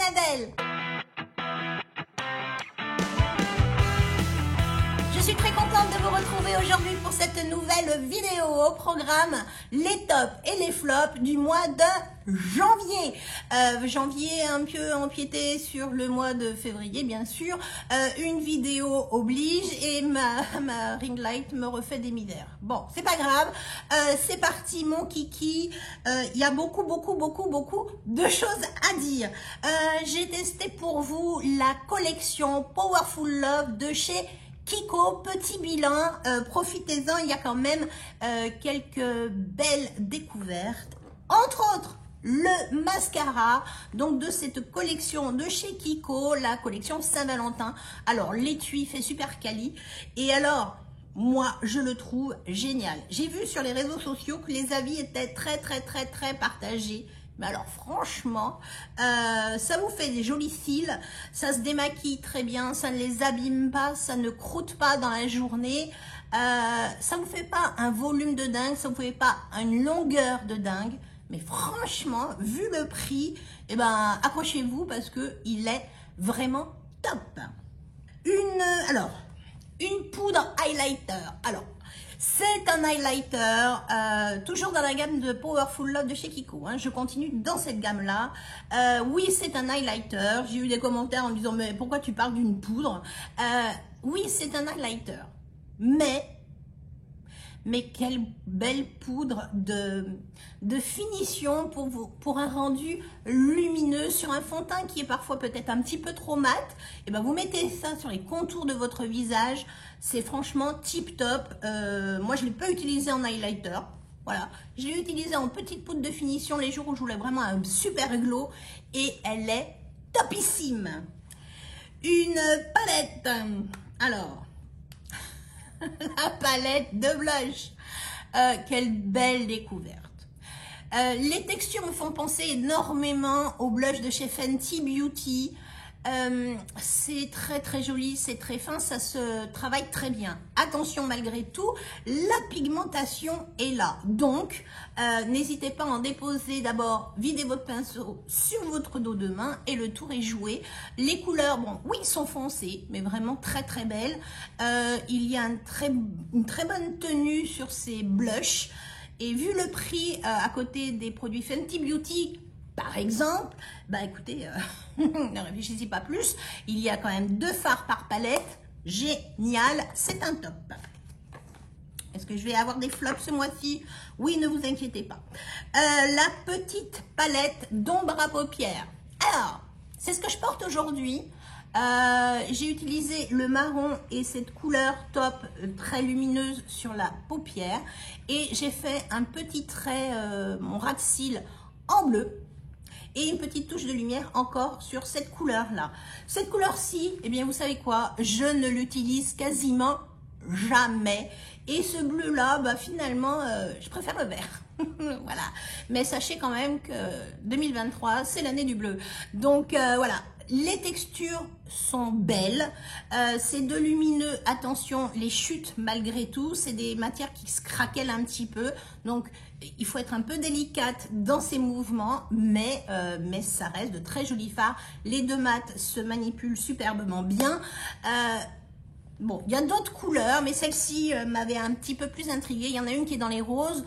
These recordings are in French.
Annabelle. Je suis très contente de vous retrouver aujourd'hui pour cette nouvelle vidéo au programme les tops et les flops du mois de janvier. Janvier un peu empiété sur le mois de février bien sûr. Une vidéo oblige et ma ring light me refait des misères. Bon, c'est pas grave. C'est parti mon kiki. Il y a beaucoup de choses à dire. J'ai testé pour vous la collection Powerful Love de chez Kiko, petit bilan, profitez-en, il y a quand même quelques belles découvertes, entre autres le mascara, donc de cette collection de chez Kiko, la collection Saint-Valentin. Alors l'étui fait super quali, et alors moi je le trouve génial. J'ai vu sur les réseaux sociaux que les avis étaient très partagés. Mais alors franchement, ça vous fait des jolis cils, ça se démaquille très bien, ça ne les abîme pas, ça ne croûte pas dans la journée, ça vous fait pas un volume de dingue, ça vous fait pas une longueur de dingue, mais franchement, vu le prix, eh ben accrochez-vous parce que il est vraiment top. Une poudre highlighter. Alors, c'est un highlighter, toujours dans la gamme de Powerful Love de chez Kiko. Hein. Je continue dans cette gamme-là. Oui, c'est un highlighter. J'ai eu des commentaires en me disant « Mais pourquoi tu parles d'une poudre ?» Oui, c'est un highlighter. Mais quelle belle poudre de finition pour un rendu lumineux sur un fond de teint qui est parfois peut-être un petit peu trop mat. Et ben vous mettez ça sur les contours de votre visage, c'est franchement tip top. Moi je l'ai pas utilisé en highlighter, voilà, je l'ai utilisé en petite poudre de finition les jours où je voulais vraiment un super glow et elle est topissime. Une palette, alors la palette de blush, quelle belle découverte. Les textures me font penser énormément au blush de chez Fenty Beauty. C'est très joli, c'est très fin, ça se travaille très bien. Attention malgré tout, la pigmentation est là. Donc, n'hésitez pas à en déposer d'abord, videz votre pinceau sur votre dos de main et le tour est joué. Les couleurs, bon, oui, sont foncées, mais vraiment très belles. Il y a une très bonne tenue sur ces blushs. Et vu le prix à côté des produits Fenty Beauty, par exemple, bah écoutez, ne réfléchissez pas plus, il y a quand même 2 fards par palette, génial, c'est un top. Est-ce que je vais avoir des flops ce mois-ci? Oui, ne vous inquiétez pas. La petite palette d'ombre à paupières. Alors, c'est ce que je porte aujourd'hui. J'ai utilisé le marron et cette couleur top très lumineuse sur la paupière et j'ai fait un petit trait, mon ras de cils en bleu et une petite touche de lumière encore sur cette couleur là. Cette couleur-ci, eh bien vous savez quoi, je ne l'utilise quasiment jamais et ce bleu là, bah finalement je préfère le vert. Voilà, mais sachez quand même que 2023 c'est l'année du bleu, donc voilà. Les textures sont belles, c'est de lumineux, attention les chutes malgré tout, c'est des matières qui se craquellent un petit peu, donc il faut être un peu délicate dans ces mouvements, mais ça reste de très jolis fards. Les 2 mats se manipulent superbement bien. Bon, il y a d'autres couleurs, mais celle-ci m'avait un petit peu plus intriguée. Il y en a une qui est dans les roses.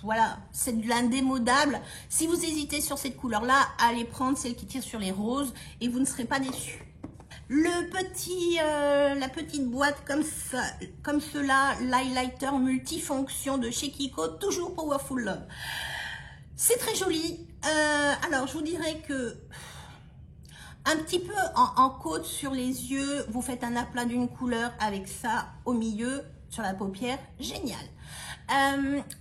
Voilà, c'est de l'indémodable. Si vous hésitez sur cette couleur-là, allez prendre celle qui tire sur les roses et vous ne serez pas déçus. La petite boîte comme cela, l'highlighter multifonction de chez Kiko, toujours Powerful Love. C'est très joli. Alors, je vous dirais que un petit peu en côte sur les yeux, vous faites un aplat d'une couleur avec ça au milieu, sur la paupière, génial.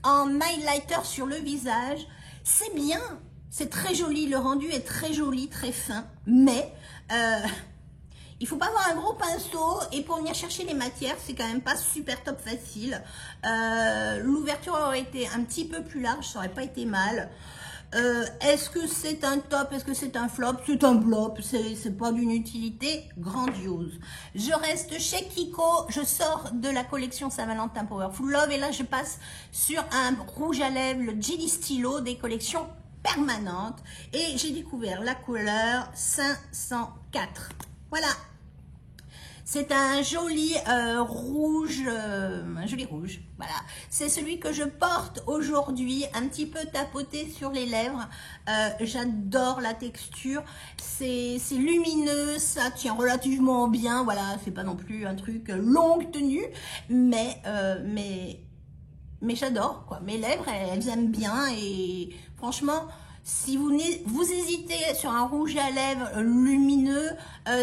En highlighter sur le visage, c'est bien, c'est très joli, le rendu est très joli, très fin, mais il faut pas avoir un gros pinceau et pour venir chercher les matières, c'est quand même pas super top facile. L'ouverture aurait été un petit peu plus large, ça aurait pas été mal. Est-ce que c'est un top? Est-ce que c'est un flop? C'est un flop, c'est pas d'une utilité grandiose. Je reste chez Kiko, je sors de la collection Saint-Valentin Powerful Love et là je passe sur un rouge à lèvres, le Jelly Stylo des collections permanente. Et j'ai découvert la couleur 504. Voilà. C'est un joli rouge, voilà. C'est celui que je porte aujourd'hui, un petit peu tapoté sur les lèvres. J'adore la texture, c'est lumineux, ça tient relativement bien, voilà. C'est pas non plus un truc longue tenue, mais j'adore, quoi. Mes lèvres, elles aiment bien et franchement, si vous hésitez sur un rouge à lèvres lumineux,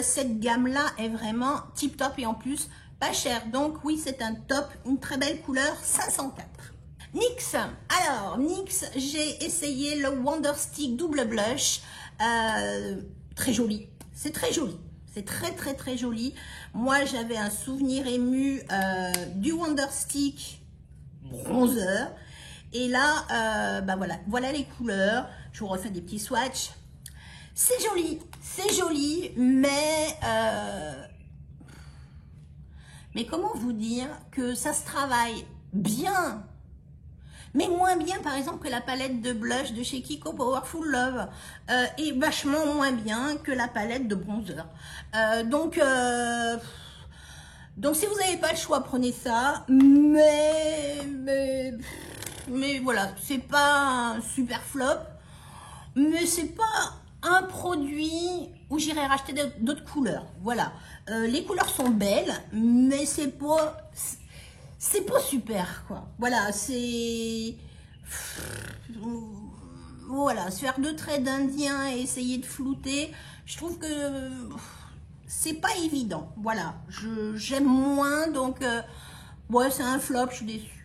cette gamme-là est vraiment tip top et en plus pas cher. Donc oui, c'est un top, une très belle couleur 504. NYX, alors NYX, j'ai essayé le Wonder Stick double blush, très joli, c'est très joli. C'est très joli. Moi, j'avais un souvenir ému du Wonder Stick bronzer. Et là, bah voilà les couleurs. Je vous refais des petits swatchs. C'est joli, mais comment vous dire que ça se travaille bien, mais moins bien par exemple que la palette de blush de chez Kiko Powerful Love et vachement moins bien que la palette de bronzer. Donc si vous n'avez pas le choix, prenez ça, mais voilà, c'est pas un super flop, mais c'est pas un produit où j'irai racheter d'autres couleurs. Voilà, les couleurs sont belles, mais c'est pas super, quoi. Voilà, c'est voilà, se faire deux traits d'Indien et essayer de flouter, je trouve que c'est pas évident. Voilà, j'aime moins, donc ouais, c'est un flop, je suis déçue.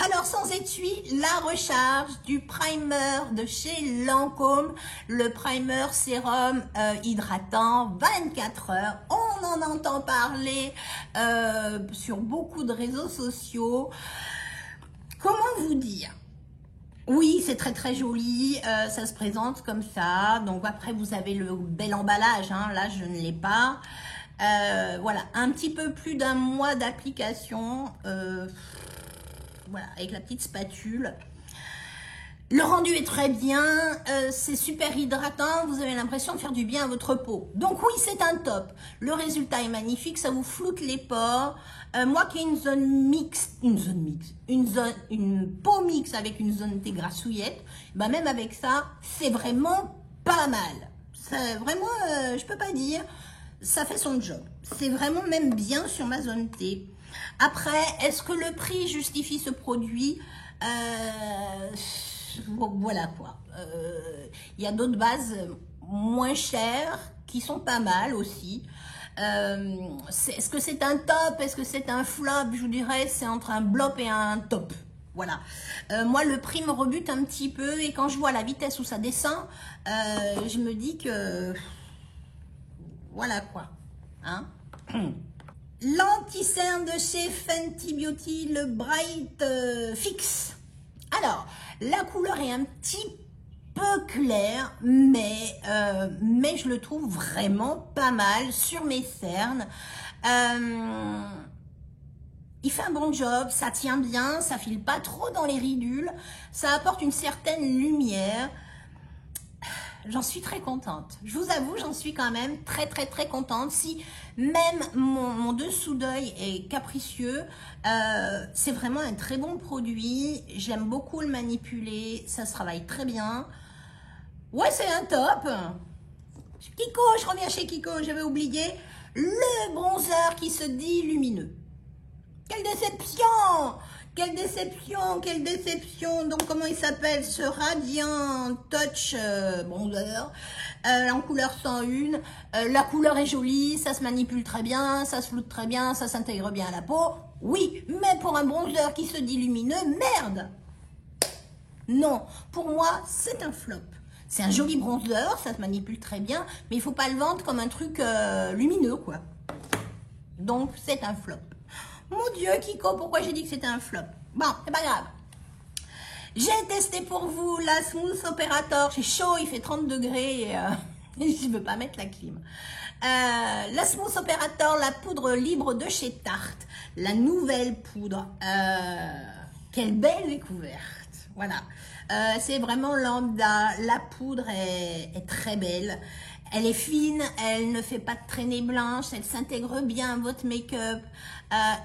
Alors sans étui, la recharge du primer de chez Lancôme, le primer sérum hydratant 24 heures. On en entend parler sur beaucoup de réseaux sociaux. Comment vous dire? Oui, c'est très joli, ça se présente comme ça. Donc après vous avez le bel emballage, hein. Là je ne l'ai pas. Voilà, un petit peu plus d'un mois d'application. Voilà, avec la petite spatule. Le rendu est très bien, c'est super hydratant, vous avez l'impression de faire du bien à votre peau. Donc oui, c'est un top. Le résultat est magnifique, ça vous floute les pores. Moi qui ai une peau mixte avec une zone T grassouillette, bah même avec ça, c'est vraiment pas mal. C'est vraiment, je peux pas dire, ça fait son job. C'est vraiment même bien sur ma zone T. Après, est-ce que le prix justifie ce produit? Voilà quoi. Il y a d'autres bases moins chères qui sont pas mal aussi. Est-ce que c'est un top? Est-ce que c'est un flop? Je vous dirais c'est entre un blop et un top. Voilà. Moi, le prix me rebute un petit peu et quand je vois la vitesse où ça descend, je me dis que voilà quoi. Hein? L'anti-cerne de chez Fenty Beauty, le Bright Fix. Alors, la couleur est un petit peu claire, mais je le trouve vraiment pas mal sur mes cernes. Il fait un bon job, ça tient bien, ça file pas trop dans les ridules, ça apporte une certaine lumière. J'en suis très contente. Je vous avoue, j'en suis quand même très contente. Si même mon dessous d'œil est capricieux, c'est vraiment un très bon produit. J'aime beaucoup le manipuler, ça se travaille très bien. Ouais, c'est un top. Kiko, je reviens chez Kiko, j'avais oublié. Le bronzer qui se dit lumineux. Quelle déception! Quelle déception, quelle déception. Donc, comment il s'appelle? Ce Radiant Touch bronzer en couleur 101. La couleur est jolie, ça se manipule très bien, ça se floute très bien, ça s'intègre bien à la peau. Oui, mais pour un bronzer qui se dit lumineux, merde! Non, pour moi, c'est un flop. C'est un joli bronzer, ça se manipule très bien, mais il faut pas le vendre comme un truc lumineux, quoi. Donc, c'est un flop. Mon Dieu, Kiko, pourquoi j'ai dit que c'était un flop? Bon, c'est pas grave. J'ai testé pour vous la Smooth Operator. J'ai chaud, il fait 30 degrés et je ne veux pas mettre la clim. La Smooth Operator, la poudre libre de chez Tarte. La nouvelle poudre. Quelle belle découverte. Voilà. C'est vraiment lambda. La poudre est très belle. Elle est fine, elle ne fait pas de traînées blanches, elle s'intègre bien à votre make-up,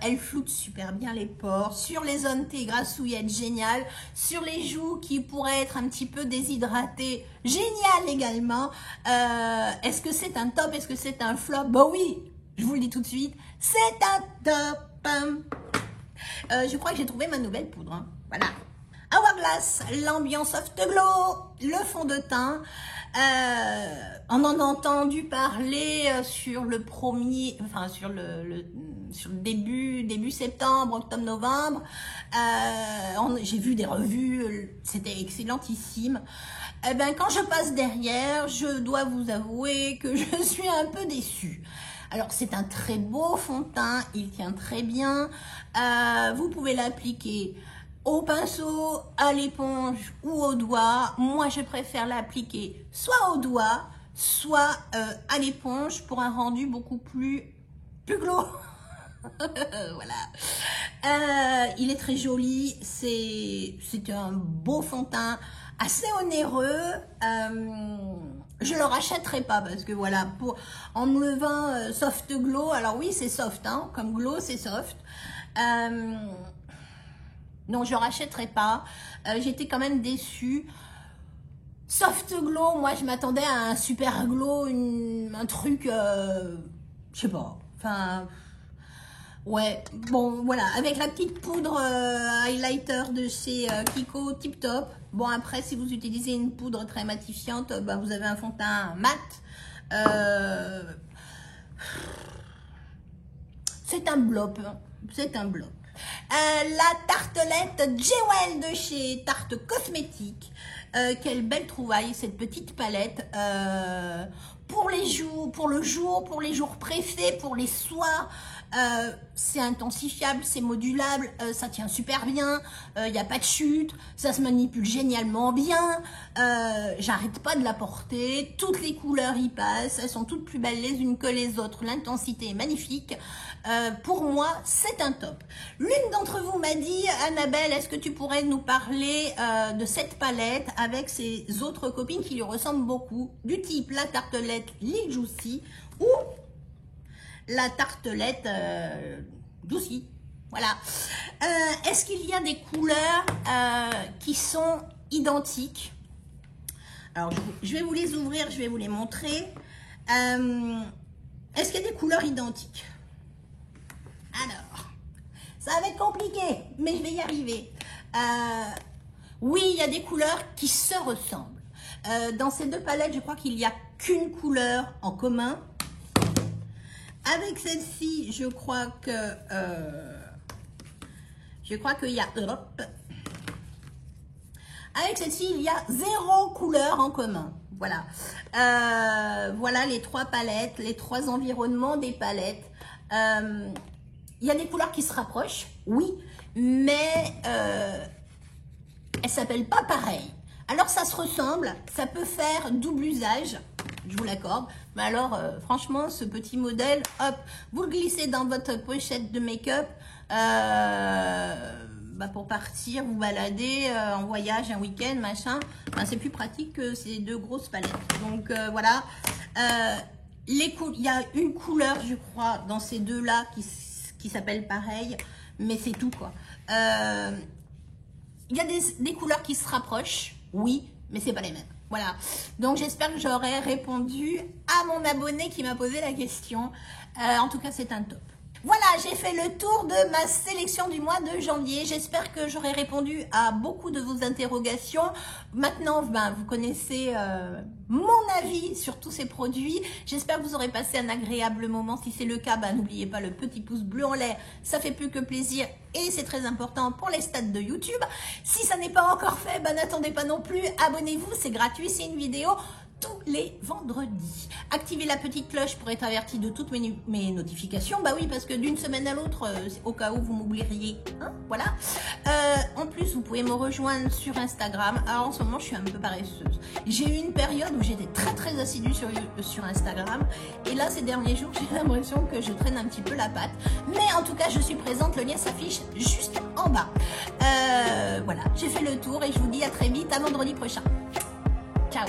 elle floute super bien les pores. Sur les zones T grassouillettes, génial. Sur les joues qui pourraient être un petit peu déshydratées, génial également. Est-ce que c'est un top? Est-ce que c'est un flop? Bah oui, je vous le dis tout de suite, c'est un top. Je crois que j'ai trouvé ma nouvelle poudre, hein. Voilà. Hourglass, l'ambiance soft glow, le fond de teint. On en a entendu parler sur le premier, enfin sur le début septembre, octobre, novembre. J'ai vu des revues, c'était excellentissime. Eh ben, quand je passe derrière, je dois vous avouer que je suis un peu déçue. Alors, c'est un très beau fond de teint, il tient très bien. Vous pouvez l'appliquer au pinceau, à l'éponge ou au doigt. Moi, je préfère l'appliquer soit au doigt, soit à l'éponge pour un rendu beaucoup plus glow. Voilà. Il est très joli. C'est un beau fond de teint, assez onéreux. Je le rachèterai pas parce que voilà, en me levant soft glow. Alors oui, c'est soft, hein, comme glow, c'est soft. Non, je ne rachèterai pas. J'étais quand même déçue. Soft glow, moi je m'attendais à un super glow, un truc, je sais pas. Enfin, ouais. Bon, voilà. Avec la petite poudre highlighter de chez Kiko Tip Top. Bon, après, si vous utilisez une poudre très matifiante, bah, vous avez un fond de teint mat. C'est un blop. C'est un blop. La tartelette Jewel de chez Tarte Cosmétique. Quelle belle trouvaille, cette petite palette. Pour les jours, pour le jour, pour les jours préfets, pour les soirs. C'est intensifiable, c'est modulable, ça tient super bien, il n'y a pas de chute, ça se manipule génialement bien, j'arrête pas de la porter, toutes les couleurs y passent, elles sont toutes plus belles les unes que les autres, l'intensité est magnifique. Pour moi, c'est un top. L'une d'entre vous m'a dit, Annabelle, est-ce que tu pourrais nous parler de cette palette avec ses autres copines qui lui ressemblent beaucoup, du type la tartelette Lil Juicy ou la tartelette Juicy. Voilà. Est-ce qu'il y a des couleurs qui sont identiques? Alors, je vais vous les ouvrir, je vais vous les montrer. Est-ce qu'il y a des couleurs identiques? Alors, ça va être compliqué, mais je vais y arriver. Oui, il y a des couleurs qui se ressemblent. Dans ces deux palettes, je crois qu'il n'y a qu'une couleur en commun. Avec celle-ci, je crois que qu'il y a avec celle-ci, il y a 0 couleur en commun. Voilà. Voilà les 3 palettes, les 3 environnements des palettes. Il y a des couleurs qui se rapprochent, oui, mais elles s'appellent pas pareil. Alors ça se ressemble, ça peut faire double usage, je vous l'accorde. Mais alors, franchement, ce petit modèle, hop, vous le glissez dans votre pochette de make-up bah pour partir, vous balader en voyage, un week-end, machin. Enfin, c'est plus pratique que ces 2 grosses palettes. Donc voilà, il y a une couleur, je crois, dans ces deux-là qui s'appelle pareil, mais c'est tout quoi. Il y a des couleurs qui se rapprochent, oui, mais c'est pas les mêmes. Voilà, donc j'espère que j'aurai répondu à mon abonné qui m'a posé la question. En tout cas, c'est un top. Voilà, j'ai fait le tour de ma sélection du mois de janvier. J'espère que j'aurai répondu à beaucoup de vos interrogations. Maintenant, ben, vous connaissez mon avis sur tous ces produits. J'espère que vous aurez passé un agréable moment. Si c'est le cas, ben, n'oubliez pas le petit pouce bleu en l'air. Ça fait plus que plaisir et c'est très important pour les stats de YouTube. Si ça n'est pas encore fait, ben, n'attendez pas non plus. Abonnez-vous, c'est gratuit, c'est une vidéo tous les vendredis. Activez la petite cloche pour être averti de toutes mes notifications. Bah oui, parce que d'une semaine à l'autre, au cas où vous m'oublieriez, hein, voilà. En plus, vous pouvez me rejoindre sur Instagram. Alors en ce moment, je suis un peu paresseuse. J'ai eu une période où j'étais très assidue sur Instagram. Et là, ces derniers jours, j'ai l'impression que je traîne un petit peu la patte. Mais en tout cas, je suis présente. Le lien s'affiche juste en bas. Voilà, j'ai fait le tour et je vous dis à très vite, à vendredi prochain. Ciao.